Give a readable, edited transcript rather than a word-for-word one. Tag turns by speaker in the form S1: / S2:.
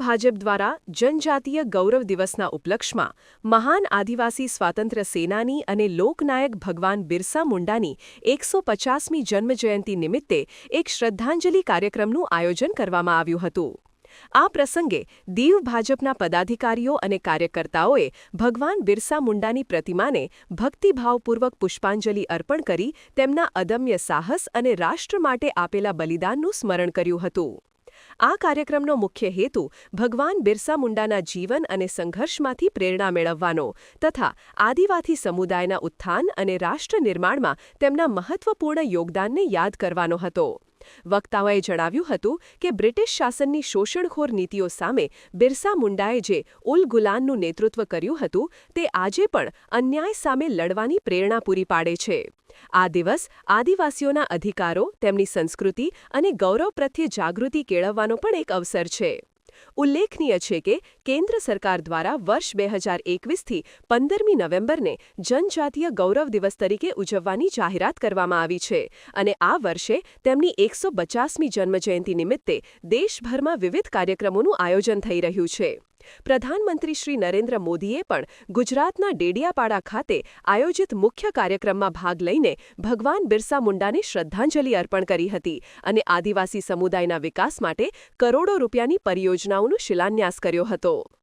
S1: ભાજપ દ્વારા જનજાતીય ગૌરવ દિવસના ઉપલક્ષમાં મહાન આદિવાસી સ્વાતંત્ર્ય સેનાની અને લોકનાયક ભગવાન બિરસા મુંડાની 150મી જન્મજયંતિ નિમિત્તે એક શ્રદ્ધાંજલિ કાર્યક્રમનું આયોજન કરવામાં આવ્યું હતું. આ પ્રસંગે દીવ ભાજપના પદાધિકારીઓ અને કાર્યકર્તાઓએ ભગવાન બિરસા મુંડાની પ્રતિમાને ભક્તિભાવપૂર્વક પુષ્પાંજલિ અર્પણ કરી તેમના અદમ્ય સાહસ અને રાષ્ટ્ર માટે આપેલા બલિદાનનું સ્મરણ કર્યું હતું. આ કાર્યક્રમનો મુખ્ય હેતુ ભગવાન બિરસા મુંડાના જીવન અને સંઘર્ષમાંથી પ્રેરણા મેળવવાનો તથા આદિવાસી સમુદાયના ઉત્થાન અને રાષ્ટ્ર નિર્માણમાં તેમના મહત્વપૂર્ણ યોગદાનને યાદ કરવાનો હતો. વક્તાઓએ જણાવ્યું હતું કે બ્રિટિશ શાસનની શોષણખોર નીતિઓ સામે બિરસા મુંડાએ જે ઉલ ગુલાનનું નેતૃત્વ કર્યું હતું તે આજે પણ અન્યાય સામે લડવાની પ્રેરણા પૂરી પાડે છે. આ દિવસ આદિવાસીઓના અધિકારો, તેમની સંસ્કૃતિ અને ગૌરવ પ્રત્યે જાગૃતિ કેળવવાનો પણ એક અવસર છે. ઉલ્લેખનીય છે કે કેન્દ્ર સરકાર દ્વારા વર્ષ 2021થી 15મી નવેમ્બરને જનજાતીય ગૌરવ દિવસ તરીકે ઉજવવાની જાહેરાત કરવામાં આવી છે અને આ વર્ષે તેમની 150મી જન્મજયંતિ નિમિત્તે દેશભરમાં વિવિધ કાર્યક્રમોનું આયોજન થઈ રહ્યું છે. પ્રધાનમંત્રી શ્રી નરેન્દ્ર મોદીએ પણ ગુજરાતના ડેડિયાપાડા ખાતે આયોજિત મુખ્ય કાર્યક્રમમાં ભાગ લઈને ભગવાન બિરસા મુંડાને શ્રદ્ધાંજલિ અર્પણ કરી હતી અને આદિવાસી સમુદાયના વિકાસ માટે કરોડો રૂપિયાની પરિયોજનાઓનો શિલાન્યાસ કર્યો હતો.